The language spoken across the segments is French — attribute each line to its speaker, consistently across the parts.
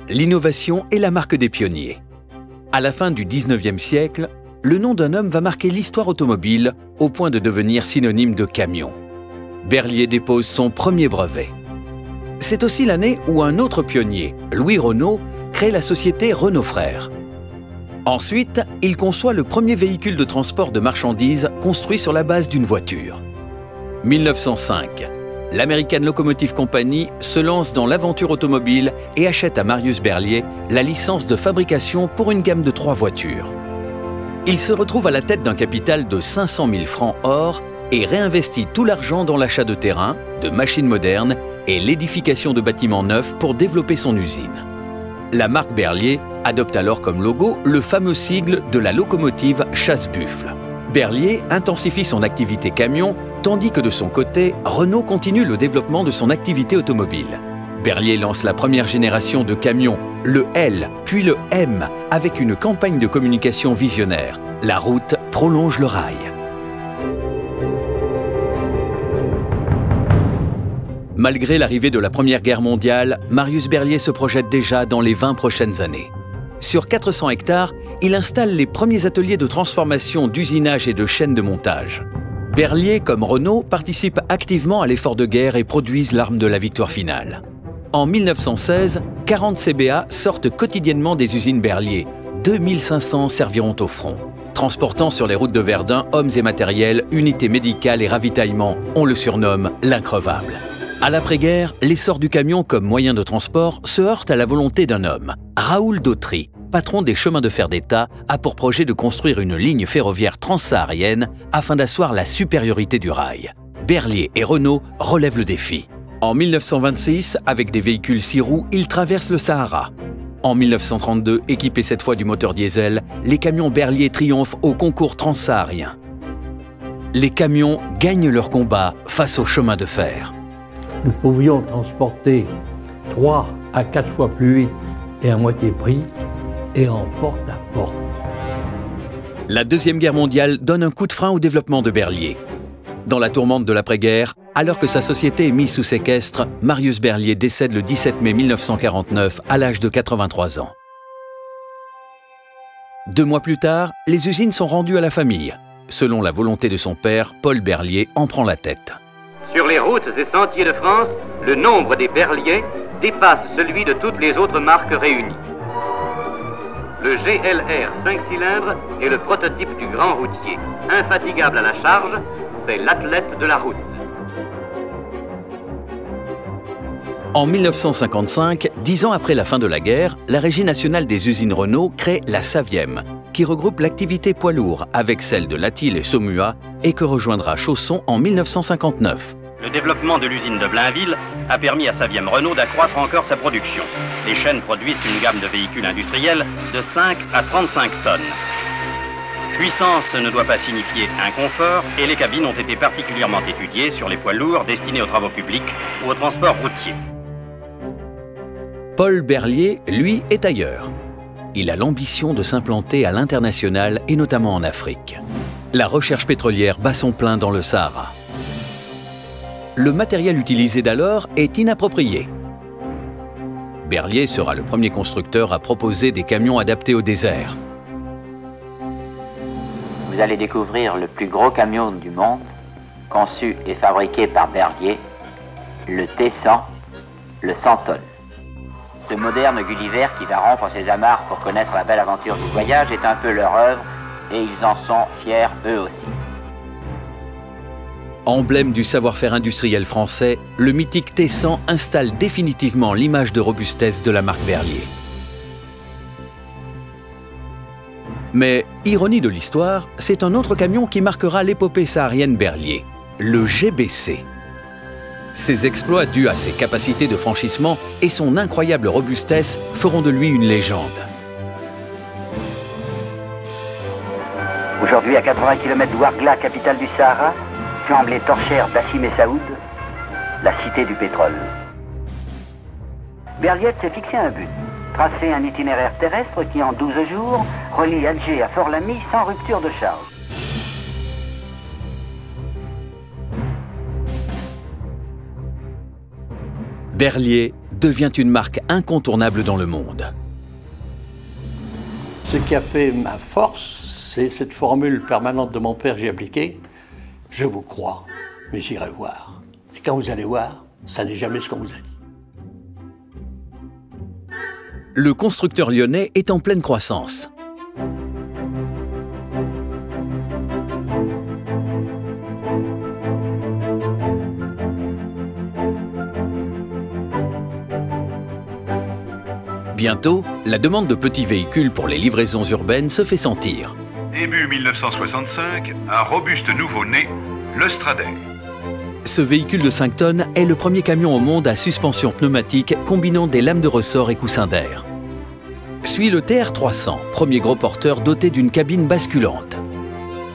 Speaker 1: l'innovation est la marque des pionniers. À la fin du 19e siècle, le nom d'un homme va marquer l'histoire automobile au point de devenir synonyme de camion. Berliet dépose son premier brevet. C'est aussi l'année où un autre pionnier, Louis Renault, crée la société Renault Frères. Ensuite, il conçoit le premier véhicule de transport de marchandises construit sur la base d'une voiture. 1905, l'American Locomotive Company se lance dans l'aventure automobile et achète à Marius Berliet la licence de fabrication pour une gamme de 3 voitures. Il se retrouve à la tête d'un capital de 500 000 francs or et réinvestit tout l'argent dans l'achat de terrain, de machines modernes et l'édification de bâtiments neufs pour développer son usine. La marque Berliet adopte alors comme logo le fameux sigle de la locomotive Chasse-Buffle. Berliet intensifie son activité camion, tandis que de son côté, Renault continue le développement de son activité automobile. Berliet lance la première génération de camions, le L, puis le M, avec une campagne de communication visionnaire. La route prolonge le rail. Malgré l'arrivée de la Première Guerre mondiale, Marius Berliet se projette déjà dans les 20 prochaines années. Sur 400 hectares, il installe les premiers ateliers de transformation, d'usinage et de chaînes de montage. Berliet, comme Renault, participent activement à l'effort de guerre et produisent l'arme de la victoire finale. En 1916, 40 CBA sortent quotidiennement des usines Berliet. 2500 serviront au front. Transportant sur les routes de Verdun hommes et matériels, unités médicales et ravitaillements, on le surnomme l'increvable. À l'après-guerre, l'essor du camion comme moyen de transport se heurte à la volonté d'un homme. Raoul Dautry, patron des chemins de fer d'État, a pour projet de construire une ligne ferroviaire transsaharienne afin d'asseoir la supériorité du rail. Berliet et Renault relèvent le défi. En 1926, avec des véhicules 6 roues, ils traversent le Sahara. En 1932, équipés cette fois du moteur diesel, les camions Berliet triomphent au concours transsaharien. Les camions gagnent leur combat face au chemin de fer.
Speaker 2: Nous pouvions transporter 3 à 4 fois plus vite et à moitié prix et en porte à porte.
Speaker 1: La Deuxième Guerre mondiale donne un coup de frein au développement de Berliet. Dans la tourmente de l'après-guerre, alors que sa société est mise sous séquestre, Marius Berliet décède le 17 mai 1949 à l'âge de 83 ans. 2 mois plus tard, les usines sont rendues à la famille. Selon la volonté de son père, Paul Berliet en prend la tête.
Speaker 3: Sur les routes et sentiers de France, le nombre des Berliet dépasse celui de toutes les autres marques réunies. Le GLR 5 cylindres est le prototype du grand routier. Infatigable à la charge, c'est l'athlète de la route.
Speaker 1: En 1955, 10 ans après la fin de la guerre, la Régie nationale des usines Renault crée la Saviem, qui regroupe l'activité poids lourd avec celle de Latil et Saumua et que rejoindra Chausson en 1959.
Speaker 4: Le développement de l'usine de Blainville a permis à Saviem Renault d'accroître encore sa production. Les chaînes produisent une gamme de véhicules industriels de 5 à 35 tonnes. Puissance ne doit pas signifier inconfort et les cabines ont été particulièrement étudiées sur les poids lourds destinés aux travaux publics ou au transport routier.
Speaker 1: Paul Berliet, lui, est ailleurs. Il a l'ambition de s'implanter à l'international et notamment en Afrique. La recherche pétrolière bat son plein dans le Sahara. Le matériel utilisé d'alors est inapproprié. Berliet sera le premier constructeur à proposer des camions adaptés au désert.
Speaker 5: Vous allez découvrir le plus gros camion du monde, conçu et fabriqué par Berliet, le T100, le 100 tonnes. Ce moderne Gulliver qui va rompre ses amarres pour connaître la belle aventure du voyage est un peu leur œuvre et ils en sont fiers eux aussi.
Speaker 1: Emblème du savoir-faire industriel français, le mythique T100 installe définitivement l'image de robustesse de la marque Berliet. Mais, ironie de l'histoire, c'est un autre camion qui marquera l'épopée saharienne Berliet, le GBC. Ses exploits dus à ses capacités de franchissement et son incroyable robustesse feront de lui une légende.
Speaker 6: Aujourd'hui, à 80 km d'Ouargla, capitale du Sahara, flambent les torchères d'Hassim et Saoud, la cité du pétrole. Berliet s'est fixé un but, tracer un itinéraire terrestre qui, en 12 jours, relie Alger à Fort-Lamy sans rupture de charge.
Speaker 1: Berliet devient une marque incontournable dans le monde.
Speaker 2: Ce qui a fait ma force, c'est cette formule permanente de mon père que j'ai appliquée. Je vous crois, mais j'irai voir. Et quand vous allez voir, ça n'est jamais ce qu'on vous a dit.
Speaker 1: Le constructeur lyonnais est en pleine croissance. Bientôt, la demande de petits véhicules pour les livraisons urbaines se fait sentir.
Speaker 7: Début 1965, un robuste nouveau-né, le Stradale.
Speaker 1: Ce véhicule de 5 tonnes est le premier camion au monde à suspension pneumatique combinant des lames de ressort et coussins d'air. Suit le TR300, premier gros porteur doté d'une cabine basculante.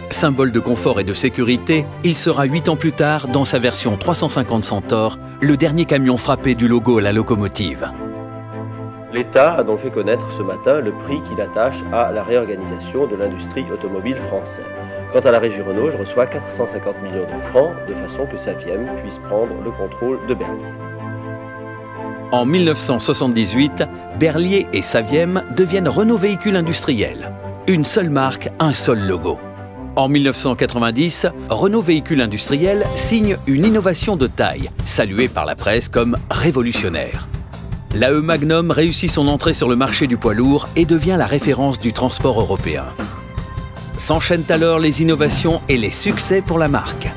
Speaker 1: Symbole de confort et de sécurité, il sera 8 ans plus tard, dans sa version 350 Centaure, le dernier camion frappé du logo à la locomotive.
Speaker 8: L'État a donc fait connaître ce matin le prix qu'il attache à la réorganisation de l'industrie automobile française. Quant à la régie Renault, elle reçoit 450 millions de francs de façon que Saviem puisse prendre le contrôle de Berliet.
Speaker 1: En 1978, Berliet et Saviem deviennent Renault Véhicules Industriels. Une seule marque, un seul logo. En 1990, Renault Véhicules Industriels signe une innovation de taille, saluée par la presse comme révolutionnaire. L'AE Magnum réussit son entrée sur le marché du poids lourd et devient la référence du transport européen. S'enchaînent alors les innovations et les succès pour la marque.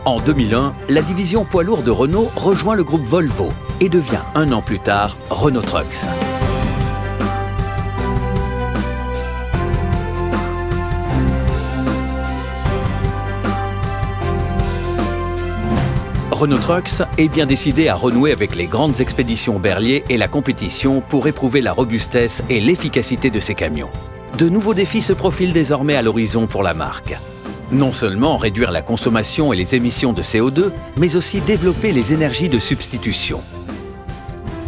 Speaker 1: En 2001, la division poids lourd de Renault rejoint le groupe Volvo et devient un an plus tard Renault Trucks. Renault Trucks est bien décidé à renouer avec les grandes expéditions Berliet et la compétition pour éprouver la robustesse et l'efficacité de ses camions. De nouveaux défis se profilent désormais à l'horizon pour la marque. Non seulement réduire la consommation et les émissions de CO2, mais aussi développer les énergies de substitution.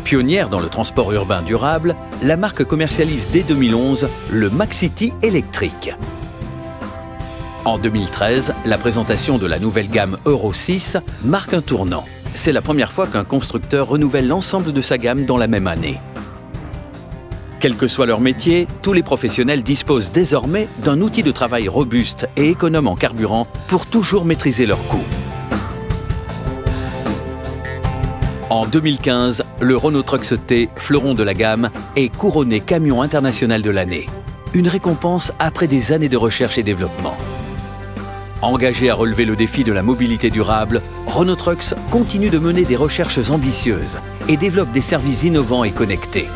Speaker 1: Pionnière dans le transport urbain durable, la marque commercialise dès 2011 le Maxity électrique. En 2013, la présentation de la nouvelle gamme Euro 6 marque un tournant. C'est la première fois qu'un constructeur renouvelle l'ensemble de sa gamme dans la même année. Quel que soit leur métier, tous les professionnels disposent désormais d'un outil de travail robuste et économe en carburant pour toujours maîtriser leurs coûts. En 2015, le Renault Trucks T, fleuron de la gamme, est couronné camion international de l'année. Une récompense après des années de recherche et développement. Engagé à relever le défi de la mobilité durable, Renault Trucks continue de mener des recherches ambitieuses et développe des services innovants et connectés.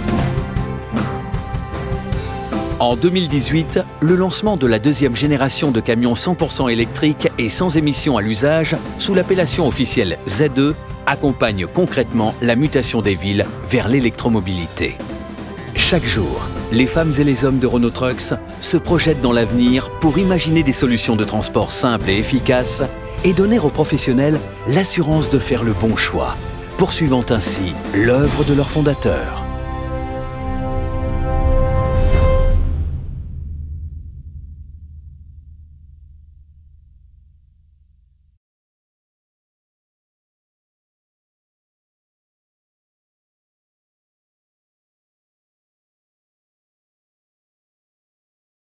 Speaker 1: En 2018, le lancement de la deuxième génération de camions 100% électriques et sans émissions à l'usage, sous l'appellation officielle ZE, accompagne concrètement la mutation des villes vers l'électromobilité. Chaque jour, les femmes et les hommes de Renault Trucks se projettent dans l'avenir pour imaginer des solutions de transport simples et efficaces et donner aux professionnels l'assurance de faire le bon choix, poursuivant ainsi l'œuvre de leur fondateur.